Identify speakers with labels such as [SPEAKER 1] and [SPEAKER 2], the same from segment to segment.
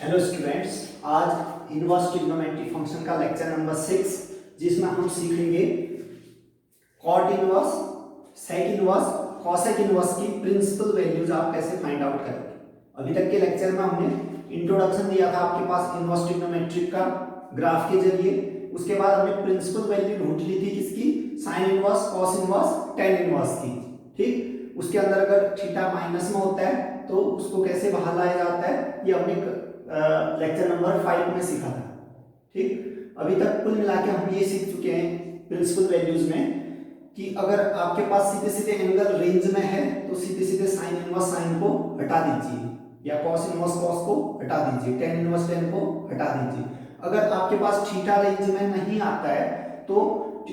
[SPEAKER 1] Hello students, आज inverse trigonometry function का lecture number 6 जिसमें हम सीखेंगे cot inverse, sec inverse, cosec inverse की प्रिंसिपल वैल्यूज आप कैसे फाइंड आउट करेंगे। अभी तक के लेक्चर में हमने इंट्रोडक्शन दिया था आपके पास इनवर्स ट्रिग्नोमेट्री का ग्राफ के जरिए। उसके बाद हमने प्रिंसिपल वैल्यू ढूंढ ली थी किसकी, sine inverse, cos inverse, tan inverse की। ठीक, उसके अंदर अगर थीटा माइनस में होता है तो उसको कैसे बाहर लाया जाता है, ये हमने लेक्चर नंबर 5 में सीखा था। ठीक, अभी तक कुल मिला के हम ये सीख चुके हैं प्रिंसिपल वैल्यूज में कि अगर आपके पास सीधे सीधे एंगल रेंज में है तो सीधे सीधे साइन इनवर्स साइन को हटा दीजिए, या कॉस इनवर्स कॉस को हटा दीजिए, टेन इनवर्स टेन को हटा दीजिए। अगर आपके पास थीटा रेंज में नहीं आता है तो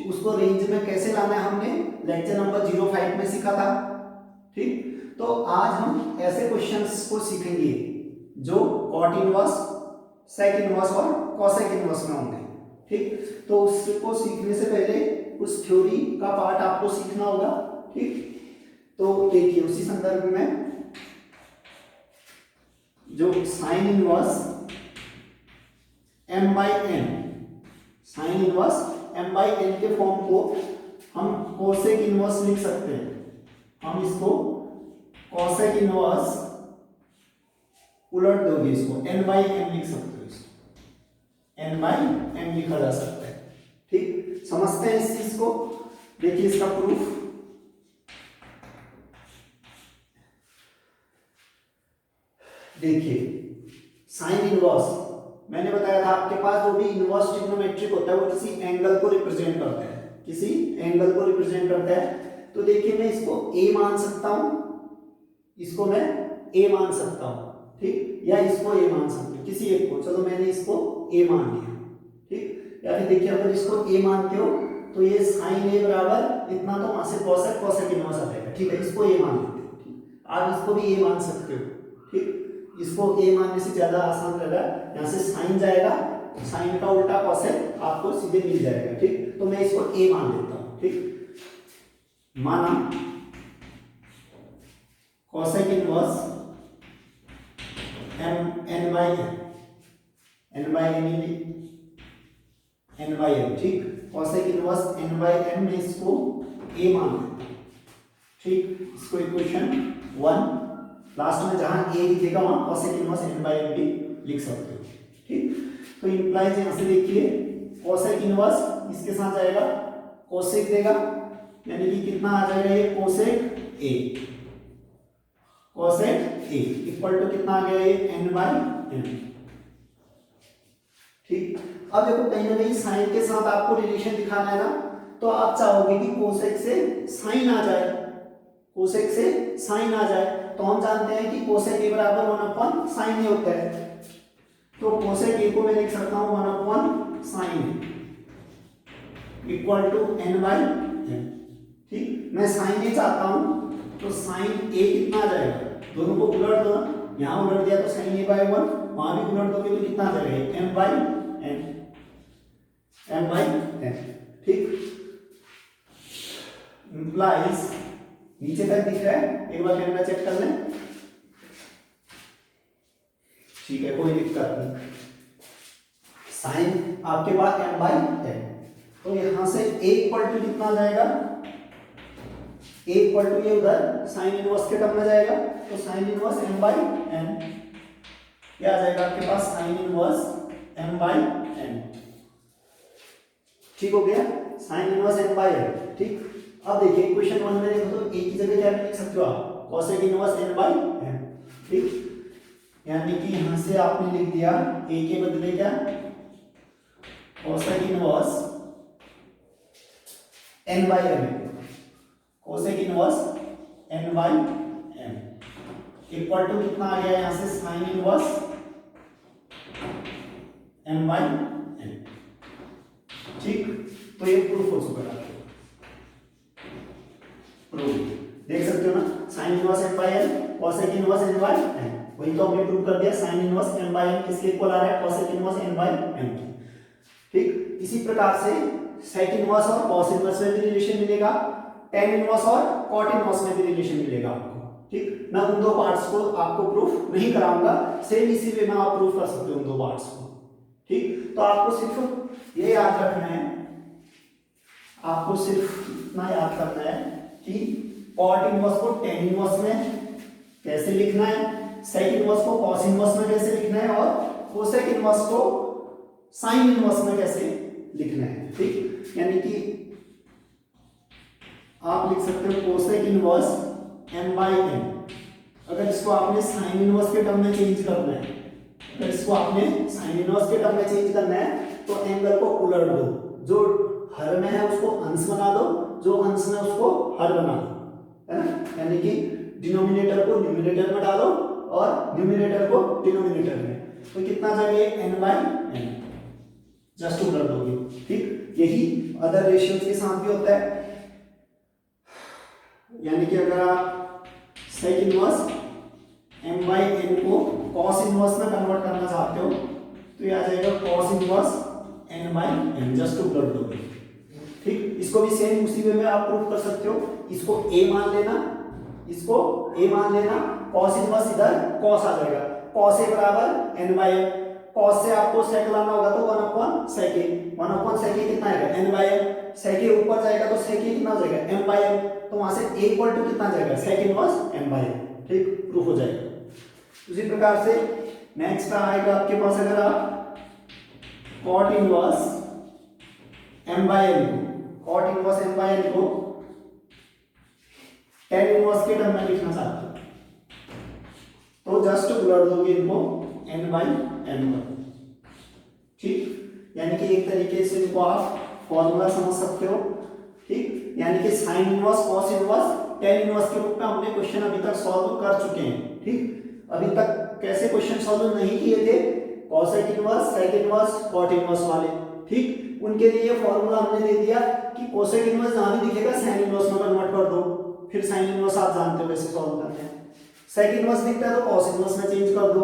[SPEAKER 1] उसको रेंज में कैसे लाना है, हमने लेक्चर नंबर 05 में सीखा था। ठीक, तो आज हम ऐसे क्वेश्चंस को सीखेंगे जो कॉट इनवर्स, सेक इनवर्स और कॉसेक इनवर्स में होंगे। ठीक, तो उसको सीखने से पहले उस थ्योरी का पार्ट आपको सीखना होगा। ठीक, तो देखिए उसी संदर्भ में जो sign inverse m by n, sign inverse m by n के फॉर्म को हम कोसेक इनवर्स लिख सकते हैं। हम इसको कोसेक इनवर्स उलट दोगे इसको n by m लिख सकते हो, इसको n by m लिखा जा सकता है। ठीक, समझते हैं इस चीज को। देखिए इसका प्रूफ, देखिए साइन इनवर्स मैंने बताया था आपके पास जो भी इनवर्स ट्रिग्नोमेट्रिक होता है वो किसी एंगल को रिप्रेजेंट करता है, किसी एंगल को रिप्रेजेंट करता है। तो देखिए मैं इसको a मान सकता हूं, इसको मैं a मान सकता हूं, ठीक, या इसको a मान सकते हो, किसी एक को। चलो मैंने इसको a मान लिया। ठीक, या फिर देखिए अगर इसको a मानते हो तो ये साइन a बराबर इतना, तो वहां से कॉसेक कॉसेक इनवर्स आ जाएगा। ठीक है, इसको a मान लेते हो। ठीक, आप इसको भी a मान सकते हो। ठीक, इसको a मानने से ज्यादा आसान रहेगा, यहाँ से साइन जाएगा, साइन का उल्टा कॉसेक आपको सीधे मिल जाएगा। ठीक, तो मैं इसको a मान लेता हूँ। ठीक, माना cosec inverse n by n। ठीक, cosec inverse n by n में इसको a मान लेते हैं। ठीक, इसको इक्वेशन 1 लास्ट में जहां a लिखेगा वहां cosec inverse n by n भी लिख सकते हो। ठीक, तो इंप्लाइज यहां से देखिए कॉसेक इनवर्स इसके साथ जाएगा, कोसेक देगा, यानी कि कितना आ जाएगा ये cosec a, cosec a equal to कितना आ गया ये n by n। ठीक, अब देखो कहीं ना कहीं साइन के साथ आपको रिलेशन दिखाना है ना, तो आप चाहोगे कि कोसेक से साइन आ जाए, कोसेक से साइन आ जाए। तो हम जानते हैं कि कोसेक a बराबर 1/sin a होता है, तो कोसेक a को मैं लिख सकता हूं 1/sin a equal to n by n। ठीक, मैं sin a चाहता हूं तो sin a कितना आ जाएगा, दोनों को उलट दो, यहां उलट दिया तो sin a by 1, वहां भी उलट दोगे तो कितना आ जाएगा m by n। ठीक, इंप्लाइज नीचे तक दिख रहा है, एक बार कैमरा चेक कर लें। ठीक है, कोई दिक्कत नहीं। साइन आपके पास m by n, तो यहां से a इक्वल टू कितना आ जाएगा, a इक्वल टू ये उधर साइन इनवर्स के टर्म में जाएगा, तो sine inverse m by n, क्या आ जाएगा आपके पास sine inverse m by n। ठीक हो गया, sine inverse m by n। ठीक, अब देखिए इक्वेशन 1 में देखो तो a की जगह क्या लिख सकते हो आप, cosec inverse n by n। ठीक, यानी कि यहां से आपने लिख दिया a के बदले क्या, cosec inverse n by n, cosec inverse n by n equal to कितना आ गया यहां से sine inverse m by n। ठीक, तो ये प्रूफ हो चुका है, प्रूफ देख सकते हो ना, sign inverse m by n, cosec inverse n by n, वही तो हमने प्रूव कर दिया। Sign inverse m by n किसके इक्वल आ रहा है, cosec inverse n by n की। ठीक, इसी प्रकार से सेक इनवर्स और कॉस इनवर्स में भी रिलेशन मिलेगा, टेन इनवर्स और कॉट इनवर्स में भी रिलेशन मिलेगा आपको। ठीक, मैं उन दो पार्ट्स को आपको प्रूफ नहीं कराऊंगा, सेम इसी वे में आप प्रूफ कर सकते हो उन दो पार्ट्स को। ठीक, तो आपको सिर्फ ये याद रखना है, आपको सिर्फ इतना याद करना है कि कॉट इनवर्स को टेन इनवर्स में कैसे लिखना है, सेक इनवर्स को कॉस इनवर्स में कैसे लिखना है, और कोसेक इनवर्स को साइन इनवर्स में कैसे लिखना है। ठीक, यानी कि आप लिख सकते हो कोसेक इनवर्स m/n। अगर इसको आपने साइन इनवर्स के टर्म में चेंज करना है, अगर इसको आपने साइन इनवर्स के टर्म में चेंज करना है तो एंगल को उलट दो, जो हर में है उसको अंश बना दो, जो अंश में उसको हर बना दो, है ना। यानी कि डिनोमिनेटर को न्यूमरेटर में डालो और न्यूमरेटर को डिनोमिनेटर में, तो कितना जाएगा n/n, जस्ट उलट दोगे। ठीक, यही अदर रेशियोज के साथ भी होता है। यानी कि अगर आप सेक इनवर्स m/n को कॉस इनवर्स में कन्वर्ट करना चाहते हो तो ये आ जाएगा कॉस इनवर्स n/n, जस्ट उलट दोगे। ठीक, इसको भी सेम उसी वे में आप प्रूफ कर सकते हो, इसको a मान लेना, इसको a मान लेना, कॉस इनवर्स इधर कॉस आ जाएगा, कॉस a बराबर n/n, कॉस से आपको सेक लाना होगा तो 1/sec a, 1/sec a कितना आएगा n/n, sec a ऊपर जाएगा तो sec a कितना हो जाएगा m/n, तो वहां से a इक्वल टू कितना जाएगा सेक इनवर्स m/n। ठीक, प्रूफ हो जाएगा। उसी प्रकार से नेक्स्ट आएगा आपके पास, अगर आप कॉट इनवर्स m/n को, कॉट इनवर्स m/n को tan इनवर्स के टर्म में लिखना चाहते हो तो जस्ट उलट दोगे इनको n/n पर। ठीक, यानी कि एक तरीके से इनको आप फॉर्मूला समझ सकते हो। ठीक, यानी कि sine inverse cos inverse tan inverse के रूप में हमने क्वेश्चन अभी तक सॉल्व कर चुके हैं। ठीक, अभी तक कैसे क्वेश्चन सॉल्व नहीं किए थे, cosec inverse, sec inverse, cot inverse वाले। ठीक, उनके लिए फॉर्मूला हमने दे दिया कि कोसेक इनवर्स जहां भी दिखेगा साइन इनवर्स में कन्वर्ट कर दो, फिर साइन इनवर्स आप जानते हो कैसे सॉल्व करना है। सेक इनवर्स दिखता है तो कॉस इनवर्स में चेंज कर दो,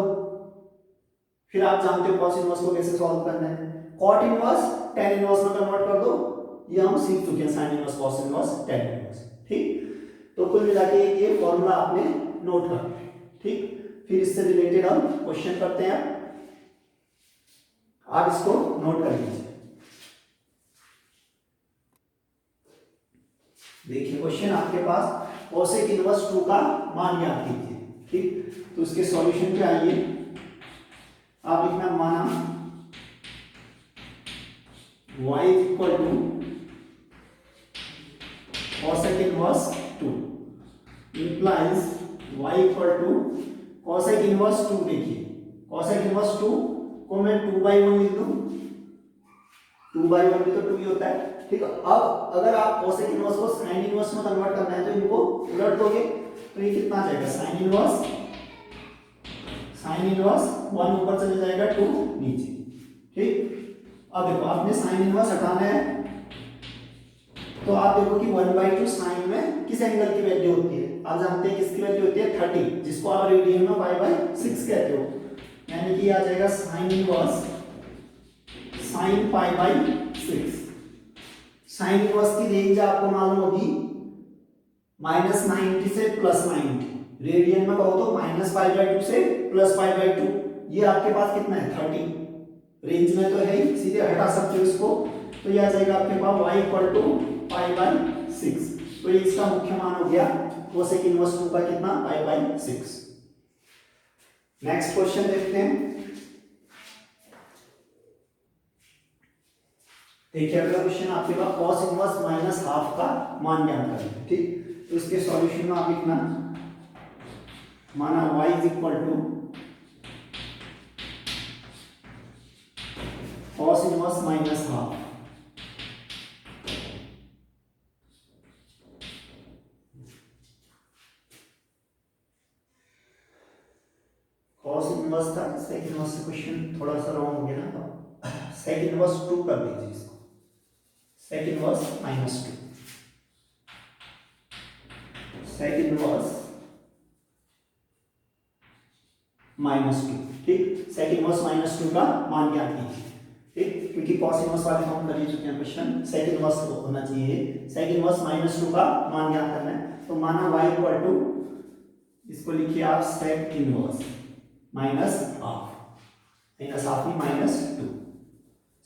[SPEAKER 1] फिर आप जानते हो कॉस इनवर्स को कैसे सॉल्व करना है। कॉट इनवर्स tan इनवर्स में कन्वर्ट कर दो, ये हम सीख चुके हैं, sine inverse, cos inverse, tan inverse. ठीक, तो कुल मिला के ये फॉर्मूला आपने नोट कर लिया। ठीक, फिर इससे रिलेटेड हम क्वेश्चन करते हैं, आप इसको नोट कर लीजिए। देखिए क्वेश्चन आपके पास, कोसेक इनवर्स 2 का मान ज्ञात कीजिए। ठीक, तो इसके सॉल्यूशन पे आइए, आप लिखना माना y equal to cosec inverse 2 implies y equal to cosec inverse 2। देखिए कोसेक इनवर्स 2 को मैं 2/1 लिख दूं, 2/1 भी तो 2 ही होता है। ठीक है, अब अगर आप कोसेक इनवर्स को साइन इनवर्स में कन्वर्ट करना है तो इनको उलट दोगे तो ये कितना आ जाएगा साइन इनवर्स 1 ऊपर चले जाएगा 2 नीचे। ठीक, अब देखो आपने साइन इनवर्स हटाना है तो आप देखो कि 1/2 साइन में किस एंगल की वैल्यू होती है, आप जानते हैं किसकी वैल्यू होती है 30, जिसको आप रेडियन में π/6 कहते हो। यानी कि आ जाएगा sine inverse sin π/6। Sine inverse की रेंज आपको मालूम होगी -90 से +90, रेडियन में कहो तो -π/2 से +π/2, ये आपके पास कितना है 30, रेंज में तो है ही, सीधे हटा सकते हो इसको, तो ये आ जाएगा आपके पास y इक्वल टू π/6। तो ये इसका मुख्य मान हो गया कोसेक इनवर्स 2 का कितना π/6। नेक्स्ट क्वेश्चन देखते हैं। देखिए अगला क्वेश्चन आपके पास cos इनवर्स -½ का मान ज्ञात करें। ठीक, तो इसके सॉल्यूशन में आप लिखना माना y is equal to cos inverse -½ cos inverse था, सेक इनवर्स से क्वेश्चन थोड़ा सा रॉन्ग हो गया ना, तो सेक इनवर्स 2 कर दीजिए इसको, सेक इनवर्स -2, सेक इनवर्स -2। ठीक, सेक इनवर्स -2 का मान ज्ञात कीजिए। ठीक, क्योंकि cos इनवर्स वाले हम कर ही चुके हैं क्वेश्चन, सेक इनवर्स होना चाहिए, सेक इनवर्स -2 का मान ज्ञात करना है। तो माना y इक्वल टू इसको लिखिए आप सेक इनवर्स माइनस हाफ में माइनस 2,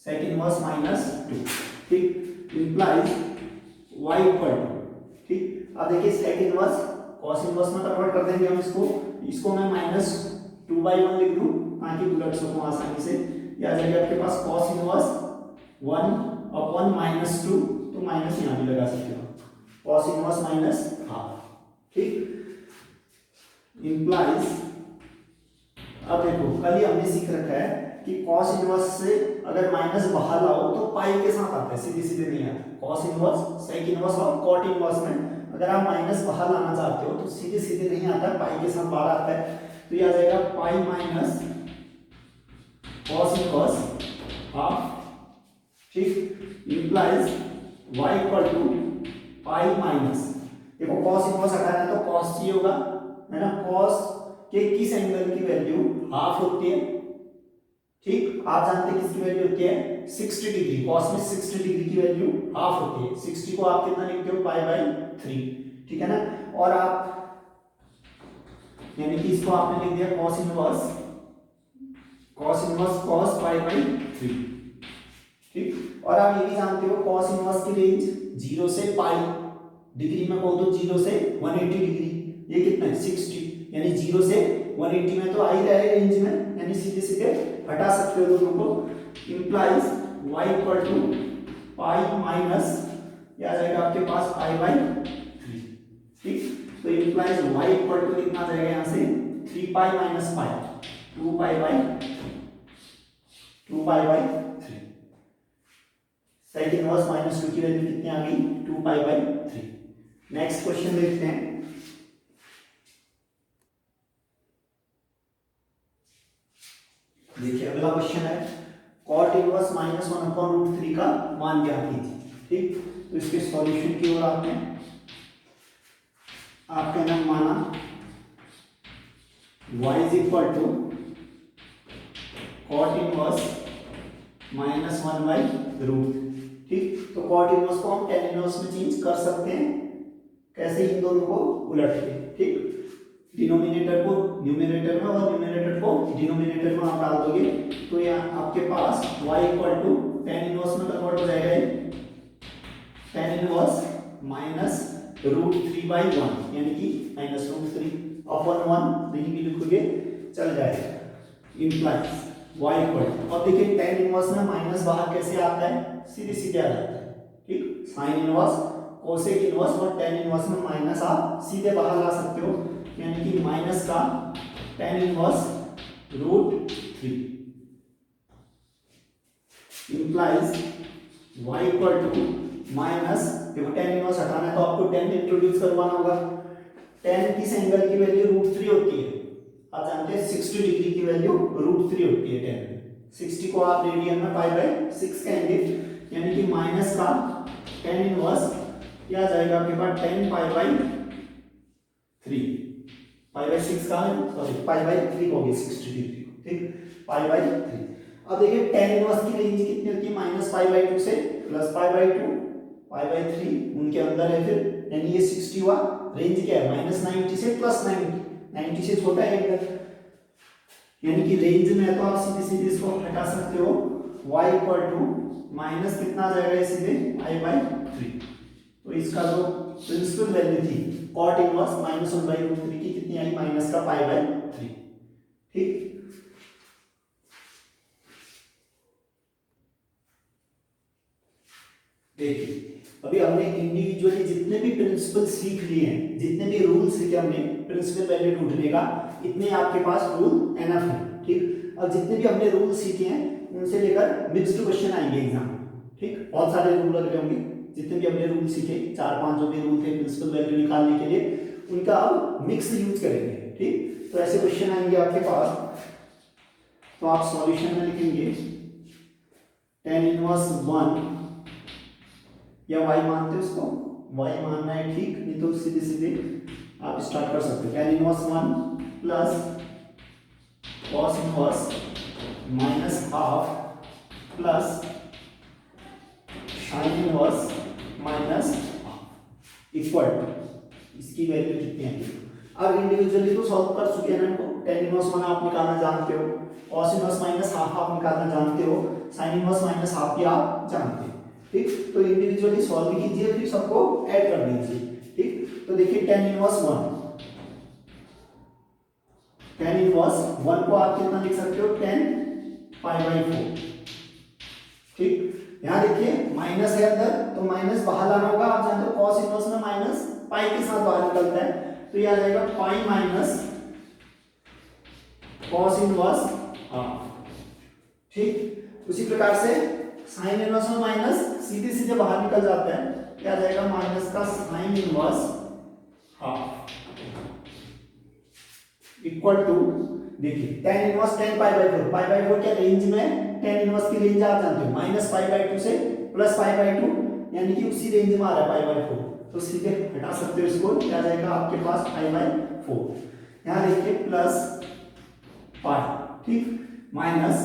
[SPEAKER 1] सेक इनवर्स माइनस 2, ठीक, इंप्लाइज y इक्वल टू, ठीक। अब देखिए सेक इनवर्स कॉस इनवर्स में कन्वर्ट कर देंगे हम इसको मैं माइनस 2/1 लिख दूं ताकि उलट सकूं आसानी से। या आ जाएगा आपके पास कॉस इनवर्स 1/(-2), तो माइनस यहाँ भी लगा सकते हो, कॉस इनवर्स माइनस हाफ, ठीक, इंप्लाइज। अब देखो कल ही हमने सीख रखा है कि कॉस इनवर्स से अगर माइनस बाहर लाओ तो पाई के साथ आता है, सीधे सीधे नहीं आता। कॉस इनवर्स, सेक इनवर्स और कॉट इनवर्स में अगर आप माइनस बाहर लाना चाहते हो तो सीधे सीधे नहीं आता है, पाई के साथ बाहर आता है। तो ये आ जाएगा pi minus cos inverse half, ठीक, implies y equal to pi minus, देखो कॉस इनवर्स हटाना है तो कॉस सी होगा, है ना। कॉस के किस एंगल की वैल्यू हाफ होती है, ठीक, आप जानते हैं किसकी वैल्यू होती है 60 डिग्री, कॉस में 60 डिग्री की वैल्यू हाफ होती है। 60 को आप कितना लिखते हो पाई/3, ठीक है ना। और आप यानी कि इसको आपने लिख दिया कॉस इनवर्स कॉस पाई/3, ठीक। और आप ये भी जानते हो कॉस इनवर्स की रेंज 0 से पाई, डिग्री में बोल दो 0 से 180 डिग्री, ये कितना है 60, यानी 0 से 180 में तो आ ही रहा है रेंज में, यानी सीधे सीधे हटा सकते हो दोनों को। Implies y equal to pi minus, ये आ जाएगा आपके पास पाई/3, ठीक। तो इंप्लाइज y इक्वल टू कितना आ जाएगा यहाँ से 3 pi minus pi, 2 पाई/3। Sec inverse -2 की वैल्यू कितनी आ गई 2 पाई/3। नेक्स्ट क्वेश्चन देखते हैं। देखिए अगला क्वेश्चन है कॉट इनवर्स -1/√3 का मान ज्ञात कीजिए, ठीक। तो इसके सॉल्यूशन की ओर आते हैं। आपका नाम माना y is equal to cot inverse -1/√, ठीक। तो कॉट इनवर्स को हम tan इनवर्स में चेंज कर सकते हैं, कैसे, इन दोनों को उलट के, ठीक। डिनोमिनेटर को न्यूमरेटर में और न्यूमरेटर को डिनोमिनेटर में आप डाल दोगे तो यहाँ आपके पास y equal to tan inverse में कन्वर्ट हो जाएगा, tan इनवर्स -√3/1, यानी कि -√3/1 नहीं भी लिखोगे चल जाएगा। इंप्लाइज y इक्वल टू, अब देखिए tan इनवर्स में माइनस बाहर कैसे आता है, सीधे सीधे आ जाता है, ठीक। साइन इनवर्स, कोसेक इनवर्स और tan इनवर्स में माइनस आप सीधे बाहर ला सकते हो, यानी कि माइनस का tan inverse √3 implies y equal to minus, देखो tan इनवर्स हटाना है तो आपको tan इंट्रोड्यूस करवाना होगा। tan किस एंगल की वैल्यू √3 होती है, आप जानते हैं 60 डिग्री की वैल्यू √3 होती है tan में। 60 को आप रेडियन में पाई/6 कहेंगे, यानी कि माइनस का tan इनवर्स क्या जाएगा आपके पास 10 पाई/3, पाई/6 का है, सॉरी पाई/3 हो गई 60 डिग्री, ठीक, पाई/3। अब देखिए tan इनवर्स की रेंज कितनी होती है -पाई/2 से +पाई/2, पाई/3 उनके अंदर है फिर, यानी ये 60 हुआ, रेंज क्या है -90 से +90, 90 से छोटा है इधर, यानी कि रेंज में तो आप सीधे सीधे इसको हटा सकते हो। y इक्वल टू माइनस कितना आ जाएगा ये सीधे पाई/3। तो इसका जो प्रिंसिपल वैल्यू थी कॉट इनवर्स -1/√3 की कितनी आई, माइनस का पाई/3, ठीक। देखिए अभी हमने इंडिविजुअली जितने भी प्रिंसिपल सीख लिए हैं, जितने भी रूल सीखे हमने प्रिंसिपल वैल्यू ढूंढने का, इतने आपके पास रूल एनफ है, ठीक। अब जितने भी हमने रूल सीखे हैं उनसे लेकर मिक्स्ड क्वेश्चन आएंगे एग्जाम में, ठीक। बहुत सारे रूल लग रहे होंगे, जितने भी हमने रूल सीखे 4-5 जो भी रूल थे प्रिंसिपल वैल्यू निकालने के लिए, उनका अब मिक्स यूज करेंगे, ठीक। तो ऐसे क्वेश्चन आएंगे आपके पास, तो आप सॉल्यूशन में लिखेंगे tan इनवर्स 1 या y मानते हो उसको, y मानना है, ठीक, नहीं तो सीधे सीधे आप स्टार्ट कर सकते हो। tan इनवर्स 1 plus cos inverse -half plus sin inverse -half equal to, इसकी वैल्यू कितनी आएगी अब इंडिविजुअली तो सॉल्व कर चुके हैं ना इनको। tan इनवर्स 1 आप निकालना जानते हो, cos इनवर्स माइनस हाफ आप निकालना जानते हो, sin इनवर्स माइनस हाफ भी आप जानते हो। ठीक, तो इंडिविजुअली सॉल्व कीजिए, फिर सबको ऐड कर दीजिए। ठीक, तो देखिए tan इनवर्स 1, tan इनवर्स 1 को आप कितना लिख सकते हो, 10 पाई बाई 4। ठीक, यहाँ देखिए माइनस है अंदर, तो माइनस बाहर लाना होगा। आप जानते हो cos इनवर्स में माइनस पाई के साथ बाहर निकलता है, तो ये आ जाएगा pi minus cos inverse half. ठीक, उसी प्रकार से sin इनवर्स में माइनस सीधे सीधे बाहर निकल जाता है, क्या आ जाएगा माइनस का sin inverse half equal to, देखिए tan inverse 10 pi by 4, pi by 4 क्या रेंज में, tan इनवर्स की रेंज आप जानते हो, माइनस पाई बाई 2 से प्लस पाई बाई 2, यानी कि उसी रेंज में आ रहा है पाई बाई 4, तो सीधे हटा सकते हो इसको, क्या जाएगा आपके पास पाई बाई 4। यहाँ देखिए प्लस पाई, ठीक, माइनस,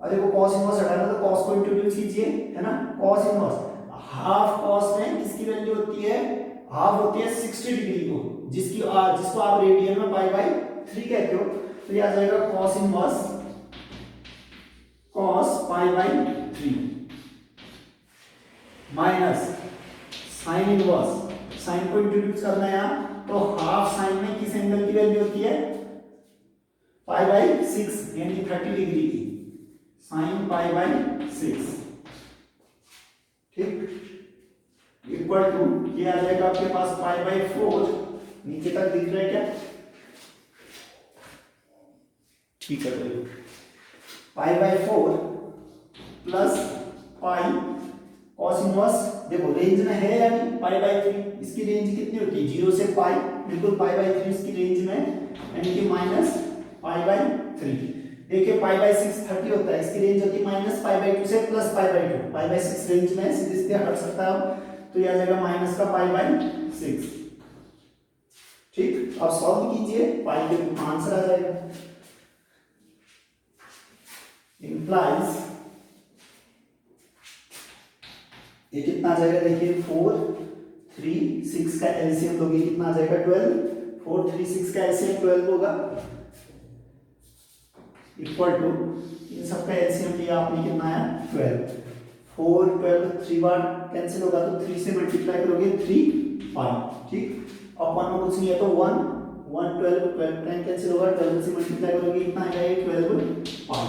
[SPEAKER 1] और देखो cos इनवर्स हटाना तो cos को इंट्रोड्यूस कीजिए, है ना, cos इनवर्स हाफ cos में किसकी वैल्यू होती है, हाफ होती है 60 डिग्री को, जिसको आप रेडियन में पाई बाई 3 कहते हो, तो ये आ जाएगा cos inverse cos pi by 3 minus sin inverse, sin को इंट्रोड्यूस करना है यहाँ, तो हाफ sin में किस एंगल की वैल्यू होती है, पाई बाई 6 यानी 30 डिग्री की, sin पाई बाई 6। ठीक, इक्वल टू, ये आ जाएगा आपके पास पाई बाई 4, नीचे तक दिख रहा है क्या, ठीक है, पाई by 4 plus pi cos inverse, देखो रेंज में है या नहीं, पाई बाई 3, इसकी रेंज कितनी होती है 0 से पाई, बिल्कुल पाई बाई 3 इसकी रेंज में, यानी कि माइनस पाई बाई 3। देखिए पाई बाई 6 30 होता है, इसकी रेंज होती है माइनस पाई बाई 2 से plus pi by 2, pi by 6 range में सीधे सीधे हट सकता है, तो ये आ जाएगा माइनस का पाई बाई 6। ठीक, अब सॉल्व कीजिए, पाई के आंसर आ जाएगा, इंप्लाइज, ये कितना आ जाएगा, देखिए 4 3 6 का एलसीएम लोगे कितना आ जाएगा 12, 4 3 6 का एलसीएम 12 होगा, इक्वल टू, इन सब का एलसीएम लिया आपने कितना है 12, 4 12 3 बार कैंसिल होगा, तो 3 से मल्टीप्लाई करोगे 3 पाई। ठीक, अब 1 में कुछ नहीं है तो 1 1 12 12 टाइम कैंसिल होगा, 12 से मल्टीप्लाई करोगे कितना आएगा, ये 12 पाई।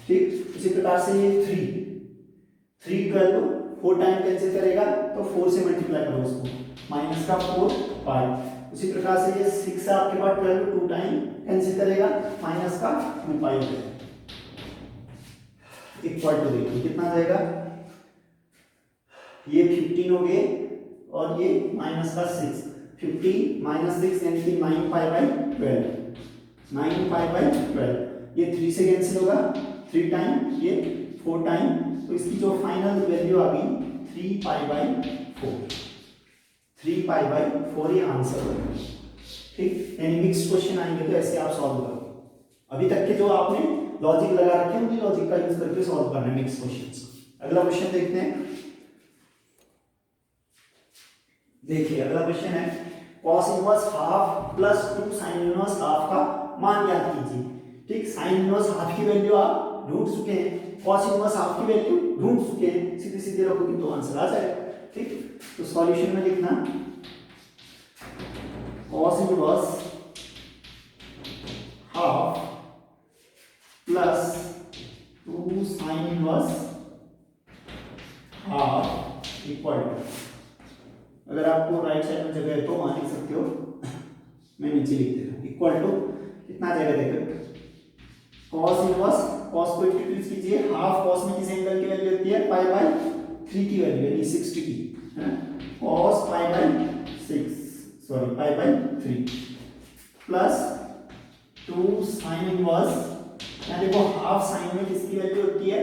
[SPEAKER 1] ठीक, इसी प्रकार से ये 3 12 4 टाइम कैंसिल करेगा, तो 4 से मल्टीप्लाई करो उसको, माइनस का 4 पाई। उसी प्रकार से ये 6 है आपके पास 12 2 टाइम कैंसिल करेगा, माइनस का 2 पाई इक्वल टू, देखिए कितना आ जाएगा, ये 15 हो गए और ये माइनस का 6, 15 माइनस 6 यानी कि 9 पाई बाई 12, 9 पाई बाई 12, ये 3 से कैंसिल होगा, 3 टाइम, ये 4 टाइम, तो इसकी जो फाइनल वैल्यू आ गई 3 पाई बाई 4, 3 पाई बाई 4 ये आंसर होगा। ठीक, यानी मिक्स क्वेश्चन आएंगे तो ऐसे आप सॉल्व करो, अभी तक के जो आपने लॉजिक लगा रखे हैं उन्हीं लॉजिक का यूज करके सॉल्व करना है मिक्स क्वेश्चंस। अगला क्वेश्चन देखते हैं, देखिए अगला क्वेश्चन है cos inverse half plus 2 sin inverse half का मान ज्ञात कीजिए। ठीक, sin इनवर्स हाफ की वैल्यू आप ढूंढ चुके हैं, cos इनवर्स हाफ की वैल्यू ढूंढ चुके हैं, सीधे सीधे रखोगे तो आंसर आ जाएगा। ठीक, तो सॉल्यूशन में लिखना cos inverse half plus 2 sin inverse half equal to, अगर आपको राइट साइड में जगह है तो वहां लिख सकते हो, मैं नीचे लिख देता हूं, इक्वल टू कितना आ जाएगा, देखो cos इनवर्स, cos को इंट्रोड्यूस कीजिए, हाफ cos में किस एंगल की वैल्यू होती है, पाई बाई 3 की वैल्यू यानी 60 की, है ना, cos pi by 6 sorry pi by 3 plus 2 sin inverse, यानी देखो हाफ sin में किसकी वैल्यू होती है,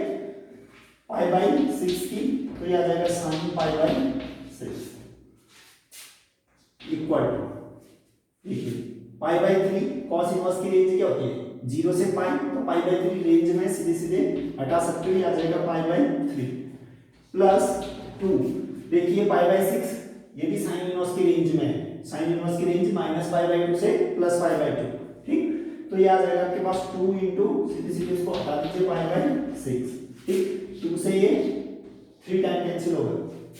[SPEAKER 1] पाई बाई 6 की, तो ये आ जाएगा sin pi by 6 equal to, देखिए पाई बाई 3, cos इनवर्स की रेंज क्या होती है 0 से पाई, तो पाई बाई 3 रेंज में सीधे सीधे हटा सकते हो, ये आ जाएगा पाई बाई 3 प्लस 2, देखिए पाई बाई 6 ये भी sin इनवर्स की रेंज में है, साइन इनवर्स की रेंज -π/2 से +π/2, ठीक। तो ये आ जाएगा आपके पास 2 इंटू सीधे सीधे इसको हटा दीजिए π/6, ठीक। 2 से ये 3 टाइम कैंसिल होगा,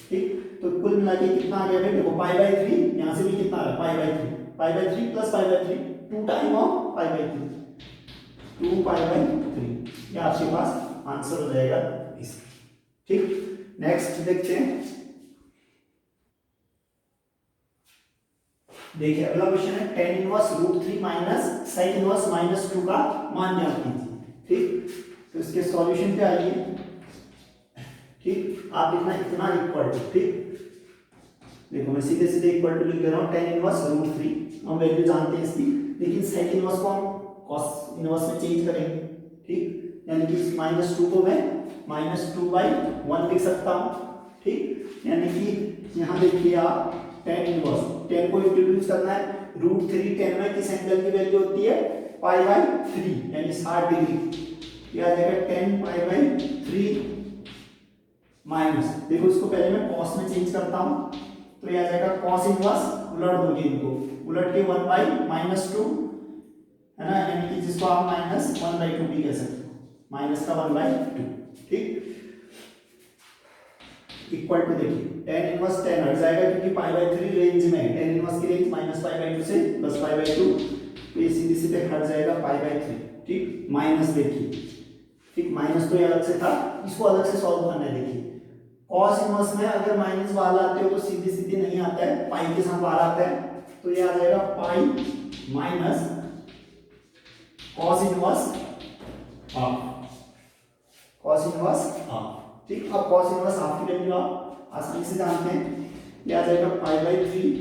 [SPEAKER 1] ठीक। तो कुल मिला के कितना आ गया भाई, देखो π/3, यहाँ से भी कितना आ रहा है π/3 प्लस π/3 2 टाइम ऑफ π/3, 2π/3, ये आपके पास आंसर हो जाएगा इसका, ठीक। नेक्स्ट देखते हैं, देखिए अगला क्वेश्चन है tan inverse √3 minus sec inverse -2 का मान ज्ञात कीजिए, ठीक। तो इसके सॉल्यूशन पे आइए, ठीक। आप लिखना इतना इक्वल टू, ठीक। देखो मैं सीधे सीधे इक्वल टू लिख दे रहा हूँ, tan इनवर्स √3 हम वैल्यू जानते हैं इसकी, लेकिन sec इनवर्स को हम cos इनवर्स में चेंज करेंगे, ठीक। यानी कि इस -2 को मैं -2/1 लिख सकता हूँ, ठीक। यानी कि यहाँ देखिए आप tan इनवर्स, tan को इंट्रोड्यूस करना है, √3 tan में किस एंगल की वैल्यू होती है, π/3 यानी 60 डिग्री, यह आ जाएगा tan π/3 माइनस, देखो इसको पहले मैं cos में चेंज करता हूँ, तो यह आ जाएगा cos इनवर्स, उलट दोगे इनको, उलट के 1/-2 है ना, यानी कि जिसको आप -1/2 भी कह सकते हो, माइनस का 1/2, ठीक। इक्वल टू देखिए tan इनवर्स tan हट जाएगा क्योंकि π/3 रेंज में है, tan इनवर्स की रेंज -π/2 से +π/2, तो ये सीधे सीधे हट जाएगा π/3, ठीक। माइनस देखिए, ठीक, माइनस तो ये अलग से था, इसको अलग से सॉल्व करना है। देखिए cos इनवर्स में अगर माइनस बाहर आते हो तो सीधे सीधे नहीं आता है, पाई के साथ बाहर आता है, तो ये आ जाएगा pi minus cos inverse half, cos inverse half, ठीक। अब cos इनवर्स हाफ की वैल्यू आप आसानी से जानते हैं, ये आ जाएगा π/3,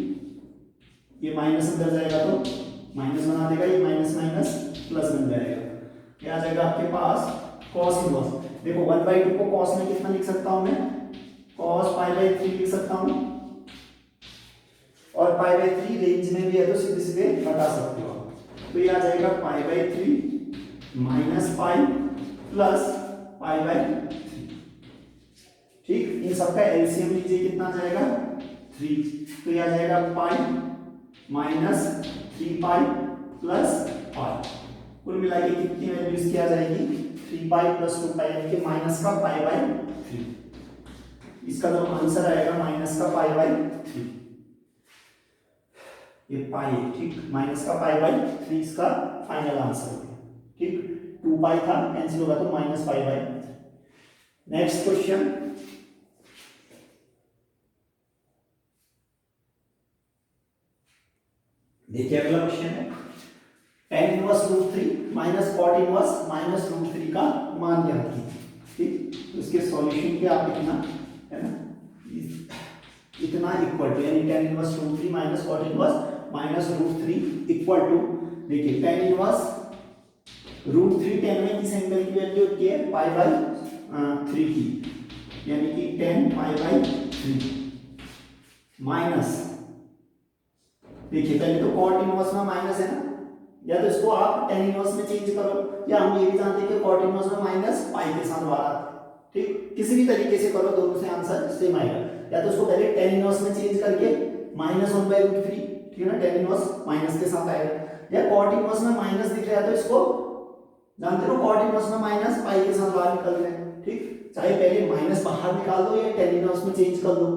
[SPEAKER 1] ये माइनस अंदर जाएगा तो माइनस बना देगा, ये माइनस माइनस प्लस बन जाएगा, ये आ जाएगा आपके पास cos इनवर्स। देखो 1/2 को cos में कितना लिख सकता हूं मैं, cos π/3 लिख सकता हूं, और π/3 रेंज में भी है तो सीधे सीधे हटा सकते हो, तो ये आ जाएगा π/3 माइनस पाई प्लस π/3, ठीक। इन सबका एलसीएम लीजिए, कितना जाएगा 3, तो ये आ जाएगा pi minus 3 pi plus pi, कुल मिला के कितनी वैल्यू इसकी आ जाएगी, 3 पाई प्लस 2 पाई, यानी कि माइनस का π/3, इसका जो आंसर आएगा माइनस का π/3, ये पाई, ठीक, माइनस का π/3 इसका फाइनल आंसर हो गया, ठीक। 2 पाई था कैंसिल होगा तो माइनस π/3। नेक्स्ट क्वेश्चन, देखिए अगला क्वेश्चन है tan inverse √3 minus cot inverse minus √3 का मान ज्ञात कीजिए, ठीक। तो इसके सॉल्यूशन पे आप लिखना है ना, इतना इक्वल टू, यानी tan inverse √3 minus cot inverse minus √3 equal to, देखिए tan इनवर्स √3 tan में किस एंगल की वैल्यू होती है, π/3 की, यानी कि tan π/3 माइनस, देखिए पहले तो cot इनवर्स में माइनस है ना, या तो इसको आप tan इनवर्स में चेंज करो, या हम ये भी जानते हैं कि cot इनवर्स में माइनस पाई के साथ बाहर आता है, ठीक। किसी भी तरीके से करो, दोनों से आंसर सेम आएगा, या तो इसको पहले tan इनवर्स में चेंज करके -1/√3, ठीक है ना, tan इनवर्स माइनस के साथ आएगा, या cot इनवर्स में माइनस दिख रहा है तो इसको जानते हो cot इनवर्स में माइनस पाई के साथ बाहर निकल रहे हैं, ठीक। चाहे पहले माइनस बाहर निकाल दो या tan इनवर्स में चेंज कर दो,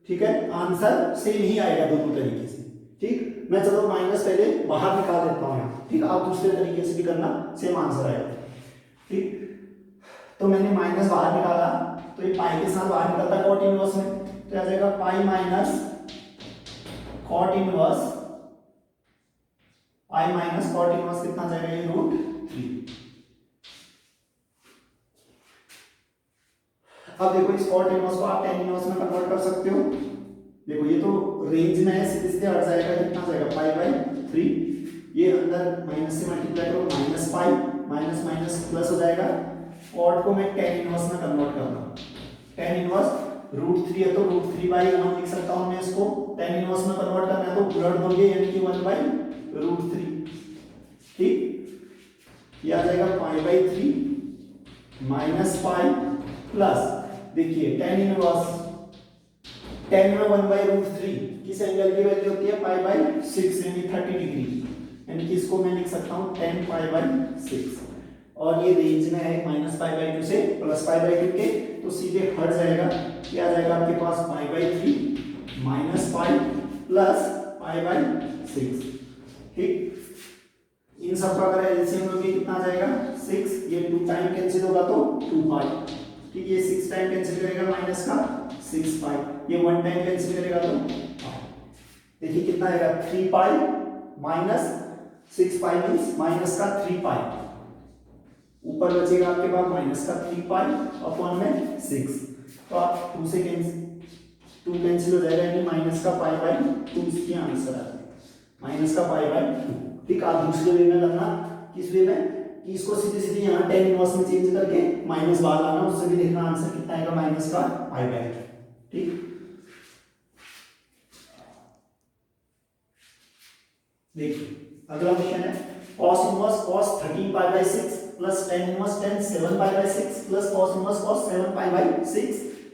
[SPEAKER 1] ठीक है, आंसर सेम ही आएगा दोनों तरीके से, ठीक। मैं चलो माइनस पहले बाहर निकाल देता हूँ यहाँ, ठीक। आप दूसरे तरीके से भी करना, सेम आंसर आएगा, ठीक। तो मैंने माइनस बाहर निकाला, तो ये पाई के साथ बाहर निकलता है cot इनवर्स में, तो आ जाएगा pi minus cot inverse, pi minus cot inverse कितना जाएगा, ये √3। अब देखो इस cot इनवर्स को आप tan इनवर्स में कन्वर्ट कर सकते हो, देखो ये तो रेंज में है, सीधे सीधे हट जाएगा, कितना जाएगा π/3, ये अंदर माइनस से मल्टीप्लाई करो, minus pi minus minus plus हो जाएगा, cot को मैं tan इनवर्स में कन्वर्ट कर रहा हूँ, tan इनवर्स √3 है तो √3/1 लिख सकता हूँ मैं इसको, tan इनवर्स में कन्वर्ट करना है तो उलट दोगे, यानी कि 1/√3, ठीक। ये आ जाएगा π/3 माइनस पाई प्लस, देखिए tan इनवर्स 10 में 1/√3 किस एंगल की वैल्यू होती है π/6 यानी 30 डिग्री, यानी कि इसको मैं लिख सकता हूँ 10 π/6। और ये रेंज में है -π/2 से +π/2 के, तो सीधे हट जाएगा, क्या आ जाएगा आपके पास π/3 -π +π/6। ठीक, इन सब का अगर एलसीएम लोगे कितना आ जाएगा 6, ये 2 टाइम कैंसिल होगा तो 2π। ठीक, ये 6 टाइम कैंसिल करेगा माइनस का 6π, ये 1 टाइम कैंसिल करेगा तो π। देखिए कितना आएगा 3π माइनस 6π मींस माइनस का 3π, ऊपर बचेगा आपके पास माइनस का 3π अपॉन में 6, तो आप 2 से कैंसिल हो जाएगा, यानी माइनस का π/2 इसकी आंसर आ जाएगा, माइनस का π/2। ठीक, आप दूसरे वे में करना, किस वे में कि इसको सीधे सीधे यहाँ tan इनवर्स में चेंज करके माइनस बाहर लाना, उससे भी देखना आंसर कितना आएगा माइनस का π/2। ठीक, देखिए अगला क्वेश्चन है cos inverse cos 13π/6 plus tan inverse tan 7π/6 plus cos inverse cos 7π/6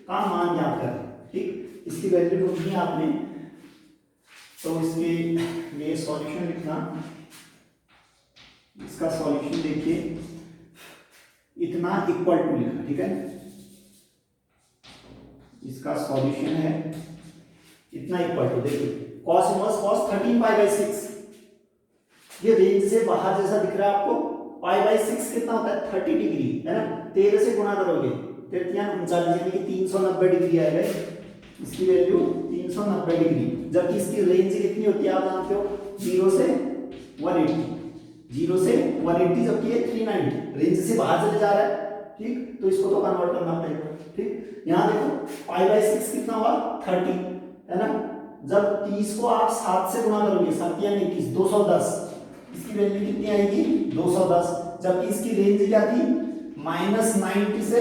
[SPEAKER 1] का मान ज्ञात करें। ठीक, इसकी वैल्यू ढूंढनी है आपने, तो इसके लिए सॉल्यूशन लिखना, इसका सॉल्यूशन देखिए इतना इक्वल टू लिखना। ठीक है, इसका सॉल्यूशन है इतना इक्वल टू, देखिए cos इनवर्स cos 13π/6, ये रेंज से बाहर जैसा दिख रहा है आपको, π/6 कितना होता है 30 डिग्री है ना, 13 से गुणा करोगे 39 यानी कि 390 डिग्री आएगा, इसकी वैल्यू 390 डिग्री, जबकि इसकी रेंज कितनी होती है आप जानते हो 0 से 180, 0 से 180, जबकि ये 390 रेंज से बाहर चले जा रहा है। ठीक, तो इसको तो कन्वर्ट करना पड़ेगा। ठीक, यहाँ देखो π/6 कितना हुआ 30 है ना, जब 30 को आप 7 से गुणा करोगे 7 यानी 21 210, इसकी वैल्यू कितनी आएगी 210, जबकि इसकी रेंज क्या थी -90 से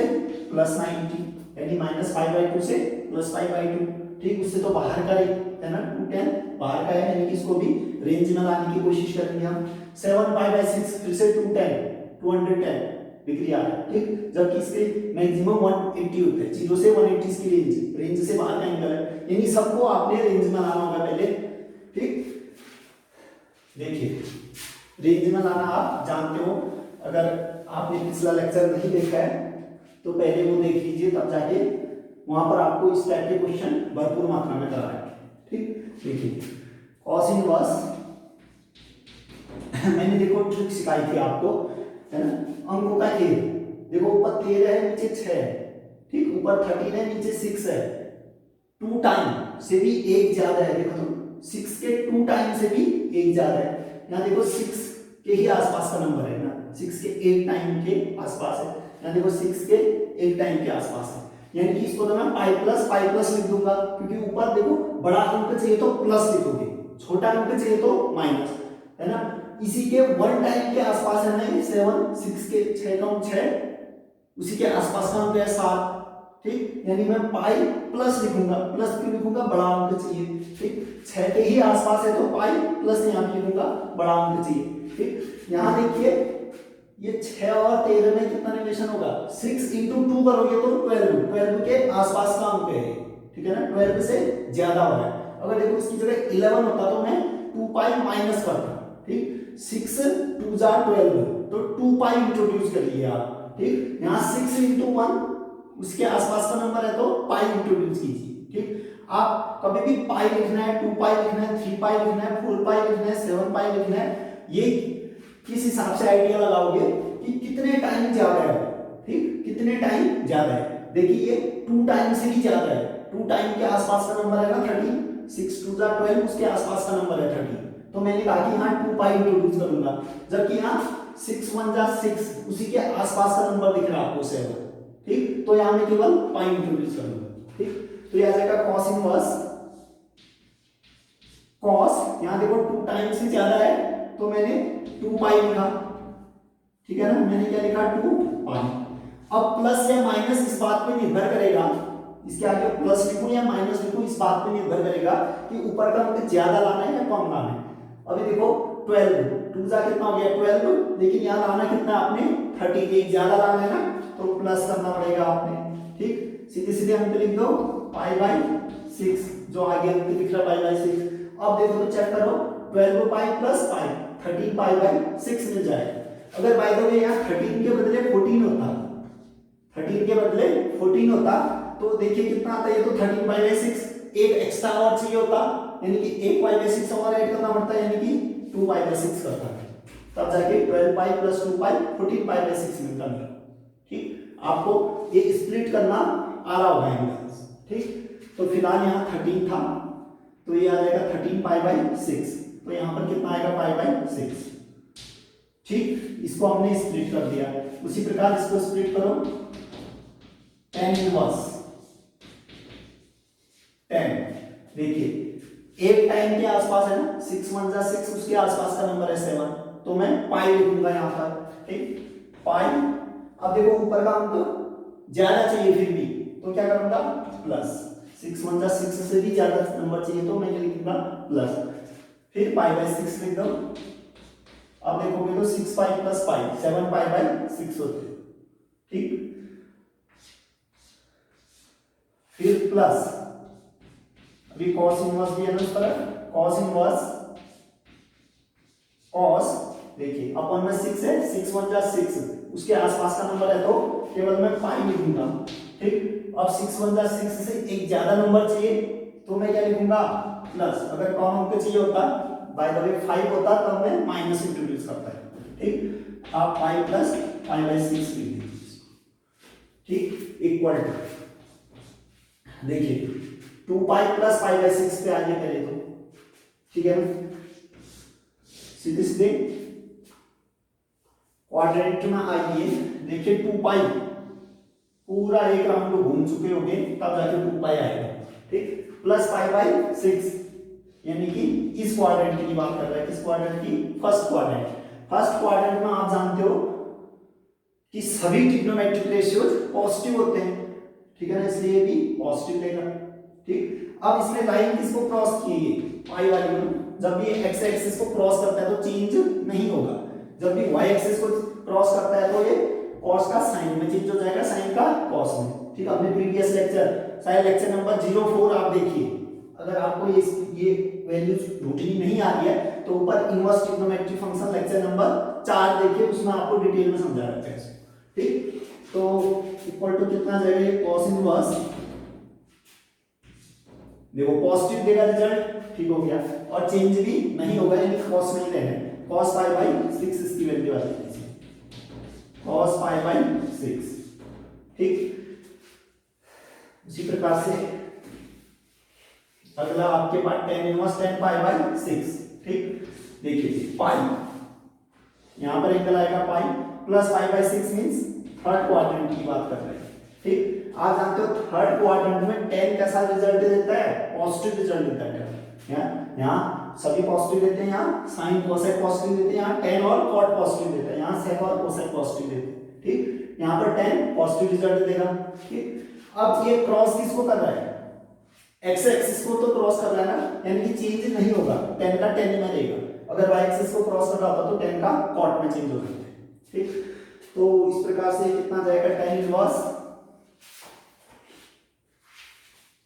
[SPEAKER 1] +90, यानी -π/2 से +π/2। ठीक, उससे तो बाहर का है ना 210 बाहर का है, यानी कि इसको भी रेंज में लाने की कोशिश करेंगे हम। 7π/6 फिर से 210 डिग्री आ रहा है। ठीक, जबकि इसके मैक्सिमम 180 होते हैं, 0 से 180 इसकी रेंज से बाहर का एंगल है, यानी सबको आपने रेंज में लाना होगा पहले। ठीक, देखिए रेंज में लाना आप जानते हो, अगर आपने पिछला लेक्चर नहीं देखा है तो पहले वो देख लीजिए, तब जाके वहां पर आपको इस टाइप के क्वेश्चन भरपूर मात्रा में कराएंगे। ठीक, देखिए cos इनवर्स मैंने देखो ट्रिक सिखाई थी आपको है ना, अंकों का खेल, देखो ऊपर 13 है नीचे 6 है। ठीक, ऊपर 13 है नीचे 6 है, 2 टाइम से भी 1 ज्यादा है, देखो तो 6 के 2 टाइम से भी 1 ज्यादा है, यहाँ देखो 6 के ही आसपास का नंबर है ना, 6 के 1 टाइम के आसपास है, यहाँ देखो 6 के 1 टाइम के आसपास है, यानी कि इसको तो मैं पाई प्लस लिख दूंगा, क्योंकि ऊपर देखो बड़ा अंक चाहिए तो प्लस लिखोगे, छोटा अंक चाहिए तो माइनस, है ना। इसी के 1 टाइम के आसपास है ना, 7 6 के 6 का 6, उसी के आसपास का अंक है 7। ठीक, यानी मैं पाई प्लस लिखूंगा, प्लस क्यों लिखूंगा बड़ा अंक चाहिए। ठीक, 6 के ही आसपास है तो पाई प्लस यहाँ पे लिखूंगा बड़ा अंक चाहिए। ठीक, यहाँ देखिए ये 6 और 13 में कितना रिलेशन होगा, 6 × 2 करोगे तो 12 के आसपास का अंक है, ठीक है ना, 12 से ज्यादा हो रहा है। अगर देखो इसकी जगह 11 होता तो मैं 2 पाई माइनस करता। ठीक, 6 2 जा 12, तो 2 पाई इंट्रोड्यूस कर लिए आप। ठीक, यहाँ 6 × 1 उसके आसपास का नंबर है तो पाई इंट्रोड्यूस कीजिए। ठीक, आप कभी भी पाई लिखना है, 2 पाई लिखना है, 3 पाई लिखना है, 4 पाई लिखना है, 7 पाई लिखना है, ये किस हिसाब से आइडिया लगाओगे कि कितने टाइम ज्यादा है। ठीक, कितने टाइम ज्यादा है, देखिए ये 2 टाइम से भी ज्यादा है, 2 टाइम के आसपास का नंबर है ना 30, 6 2 जा 12 उसके आसपास का नंबर है 30, तो मैंने कहा कि यहाँ 2 पाई इंट्रोड्यूस करूंगा, जबकि यहाँ 6 1 जा 6 उसी के आसपास का नंबर दिख रहा है आपको 7। ठीक, तो यहाँ मैं केवल पाई इंट्रोड्यूस करूंगा। ठीक, तो यह आ जाएगा cos इनवर्स cos, यहाँ देखो 2 टाइम से ज्यादा है तो मैंने 2 पाई लिखा। ठीक है ना, मैंने क्या लिखा 2 पाई। अब प्लस या माइनस इस बात पे निर्भर करेगा, इसके आगे प्लस लिखूं या माइनस लिखूं इस बात पे निर्भर करेगा कि ऊपर का अंक ज्यादा लाना है या कम लाना है। अभी देखो 12 2 जा कितना हो गया 12, लेकिन यहाँ लाना कितना आपने 30, एक ज्यादा लाना है ना तो प्लस करना पड़ेगा आपने। ठीक, सीधे सीधे अंक लिख दो पाई बाई 6 जो आगे हमको दिख रहा पाई बाई 6। अब देखो तो चेक करो 12 pi plus pi 13 pi by 6 मिल जाएगा। अगर बाय द वे यहाँ 13 के बदले 14 होता, 13 के बदले 14 होता तो देखिए कितना आता है, ये तो 13 पाई बाई 6, एक एक्स्ट्रा और चाहिए होता, यानी कि 1 पाई बाई 6 और ऐड करना पड़ता है, यानी कि 2 पाई बाई 6 करता है, तब जाके 12 pi plus 2 pi 14 pi by 6 मिलता है। ठीक, आपको ये स्प्लिट करना आ रहा होगा एंगल्स। ठीक, तो फिलहाल यहाँ 13 था तो ये आ जाएगा 13 पाई बाई 6, तो यहाँ पर कितना आएगा पाई बाई 6। ठीक, इसको हमने स्प्लिट कर दिया। उसी प्रकार इसको स्प्लिट करो, tan इनवर्स 10, देखिए एक टाइम के आसपास है ना, 6 1 जा 6, उसके आसपास का नंबर है 7, तो मैं पाई लिखूंगा यहाँ पर। ठीक, पाई। अब देखो ऊपर का हमको ज्यादा चाहिए फिर भी, तो क्या करूंगा प्लस, 6 1 जा 6 से भी ज्यादा नंबर चाहिए तो मैं लिखूंगा प्लस, फिर पाई बाई 6 लिख दो। अब देखोगे तो 6 pi plus pi 7 pi by 6 होते। ठीक, फिर प्लस, अभी cos इनवर्स भी है ना उस तरह, cos इनवर्स cos, देखिए अपन में 6 है, 6 1 जा 6, उसके आसपास का नंबर है तो केवल मैं पाई लिखूंगा। ठीक, अब 6 1 जा 6 से एक ज्यादा नंबर चाहिए तो मैं क्या लिखूंगा प्लस, अगर कॉमन हमको चाहिए होता बाय द वे 5 होता तो मैं माइनस इंट्रोड्यूस करता है। ठीक, आप पाई प्लस पाई बाई 6 लिख दीजिए। ठीक, इक्वल टू, देखिए 2 पाई प्लस पाई बाई 6 पे आगे पहले तो, ठीक है ना, सीधे सीधे क्वाड्रेंट में आइए, देखिए 2 पाई पूरा एक राउंड को घूम चुके होंगे तब जाके 2 पाई आएगा। ठीक, प्लस पाई बाई 6, यानी कि इस क्वाड्रेंट की बात कर रहा है, किस क्वाड्रेंट की, फर्स्ट क्वाड्रेंट। फर्स्ट क्वाड्रेंट में आप जानते हो कि सभी ट्रिग्नोमेट्रिक रेशियोज पॉजिटिव होते हैं, ठीक है ना, इसलिए भी पॉजिटिव लेगा। ठीक, अब इसमें लाइन किसको क्रॉस की है, पाई वाली को, जब भी एक्स एक्सिस को क्रॉस करता है तो चेंज नहीं होगा, जब भी वाई एक्सिस को क्रॉस करता है तो ये कॉस का साइन में चेंज हो जाएगा, साइन का कॉस में। ठीक, अपने प्रीवियस लेक्चर शायद लेक्चर नंबर 04 आप देखिए, अगर आपको ये वैल्यूज रूटीन नहीं आ रही है तो ऊपर inverse trigonometric function lecture number 4 देखिए, उसमें आपको डिटेल में समझा रखा है। ठीक, तो इक्वल टू कितना जाएगा, ये cos इनवर्स, देखो पॉजिटिव देगा रिजल्ट, ठीक हो गया, और चेंज भी नहीं होगा, यानी cos नहीं रहेगा, cos पाई बाई 6 इसकी वैल्यू आ जाएगी, cos पाई बाई 6। ठीक, उसी प्रकार से अगला आपके पास tan inverse tan pi by 6। ठीक, देखिए पाई, यहां पर एंगल आएगा pi plus pi by 6 means third quadrant की बात कर रहे हैं। ठीक, आप जानते हो थर्ड क्वाड्रेंट में tan कैसा रिजल्ट देता है, पॉजिटिव रिजल्ट देता है। यहाँ सभी पॉजिटिव देते हैं, यहाँ साइन कोसेक पॉजिटिव देते हैं, यहाँ tan और cot पॉजिटिव देता है, यहाँ sec और कोसेक पॉजिटिव देते हैं। ठीक, यहाँ पर tan पॉजिटिव रिजल्ट देगा। ठीक, अब ये क्रॉस किसको कर रहा है, एक्स एक्सिस को तो क्रॉस कर रहा है ना, यानी कि चेंज नहीं होगा, tan का tan में रहेगा, अगर वाई एक्सिस को क्रॉस कर रहा होता तो tan का cot में चेंज हो जाता है। ठीक, तो इस प्रकार से कितना जाएगा tan इनवर्स,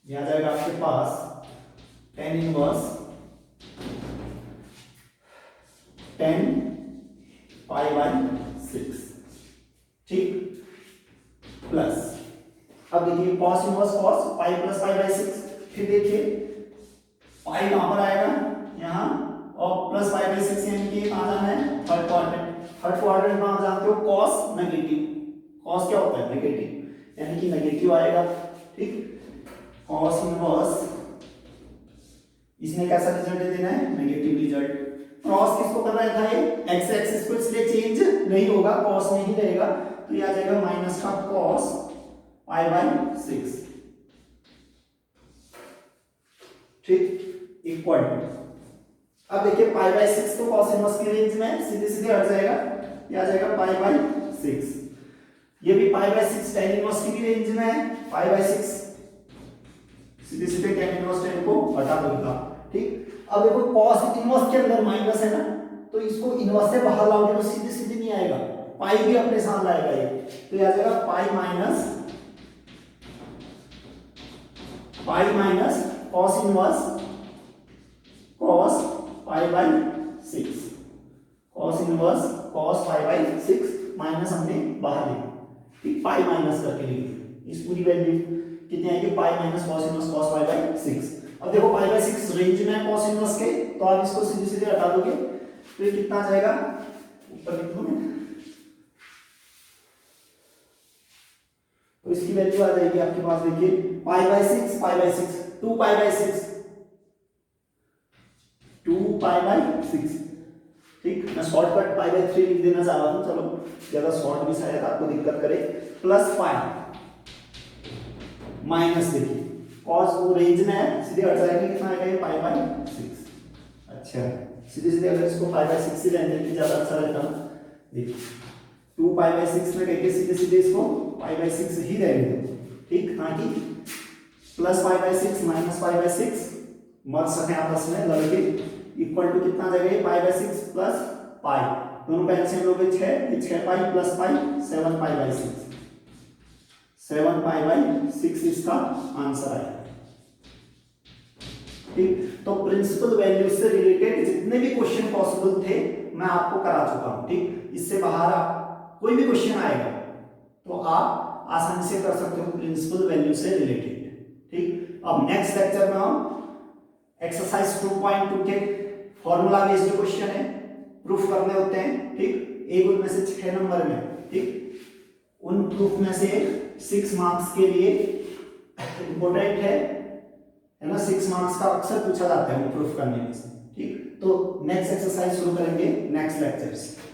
[SPEAKER 1] यहां जाएगा आपके पास tan inverse tan pi by 6। ठीक, प्लस, अब देखिए cos inverse cos pi plus pi by 6, फिर देखिए पाई कहां पर आएगा, यहां, और प्लस पाई बाई 6 यानी कि कहां जाना है, थर्ड क्वाड्रेंट। थर्ड क्वाड्रेंट में आप जानते हो cos नेगेटिव, cos क्या होता है नेगेटिव, यानी कि नेगेटिव आएगा। ठीक, cos इनवर्स, इसने कैसा रिजल्ट देना है, नेगेटिव रिजल्ट। क्रॉस किसको कर रहा था, ये एक्स एक्सिस को, इसलिए चेंज नहीं होगा, cos में ही रहेगा, तो ये आ जाएगा माइनस का cos पाई बाई 6। ठीक, इक्वल टू, अब देखिए पाई बाई 6 तो cos इनवर्स की रेंज में सीधे सीधे हट जाएगा, ये आ जाएगा पाई बाई 6, ये भी पाई बाई 6 tan इनवर्स की भी रेंज में है, पाई बाई 6 सीधे सीधे tan इनवर्स tan को हटा दूंगा। ठीक, अब देखो cos इनवर्स के अंदर माइनस है ना, तो इसको इनवर्स से बाहर लाओगे तो सीधे सीधे नहीं आएगा, पाई भी अपने साथ लाएगा ये, तो ये आ जाएगा pi minus cos inverse cos pi by 6, cos inverse cos pi by 6 minus हमने बाहर लिखा, ठीक, पाई माइनस करके लिख दिया। इस पूरी वैल्यू कितनी आएगी, pi minus cos inverse cos pi by 6। अब देखो पाई बाई 6 रेंज में है cos इनवर्स के, तो आप इसको सीधे सीधे हटा दोगे तो ये कितना आ जाएगा, ऊपर लिख दो, तो इसकी वैल्यू आ जाएगी आपके पास, देखिए pi by 6 pi by 6 2 pi by 6 2 pi by 6, ठीक। मैं शॉर्टकट पाई बाई 3 लिख देना चाह रहा हूं, चलो ज्यादा शॉर्ट भी शायद आपको दिक्कत करे, प्लस पाई माइनस, देखिए cos वो रेंज में है, सीधे हट जाएगा, कितना आएगा ये पाई बाई 6। अच्छा सीधे सीधे अगर इसको पाई बाई 6 से लेने की ज्यादा अच्छा रहता ना, देखिए 2 पाई बाई 6 में करके सीधे सीधे इसको पाई बाई 6 ही रहने दो, ठीक, ताकि plus pi by 6 minus pi by 6 मर सके आपस में लड़के, इक्वल टू कितना आ जाएगा, पाई बाई 6 प्लस पाई, दोनों का एलसीएम लोगे 6, 6 pi plus pi 7 pi by 6, 7 pi by 6 इसका आंसर आएगा, ठीक। तो प्रिंसिपल वैल्यू से रिलेटेड जितने भी क्वेश्चन पॉसिबल थे मैं आपको करा चुका हूं, ठीक। इससे बाहर कोई भी क्वेश्चन आएगा तो आप आसानी से कर सकते हो प्रिंसिपल वैल्यू से रिलेटेड, ठीक। अब नेक्स्ट लेक्चर में हम एक्सरसाइज 2.2 के फॉर्मूला बेस्ड क्वेश्चन है, प्रूफ करने होते हैं, ठीक, एक उनमें से 6 नंबर में, ठीक, उन प्रूफ में से 6 मार्क्स के लिए इंपॉर्टेंट है ना, 6 मार्क्स का अक्सर पूछा जाता है वो प्रूफ करने में से, ठीक। तो नेक्स्ट एक्सरसाइज शुरू करेंगे नेक्स्ट लेक्चर से।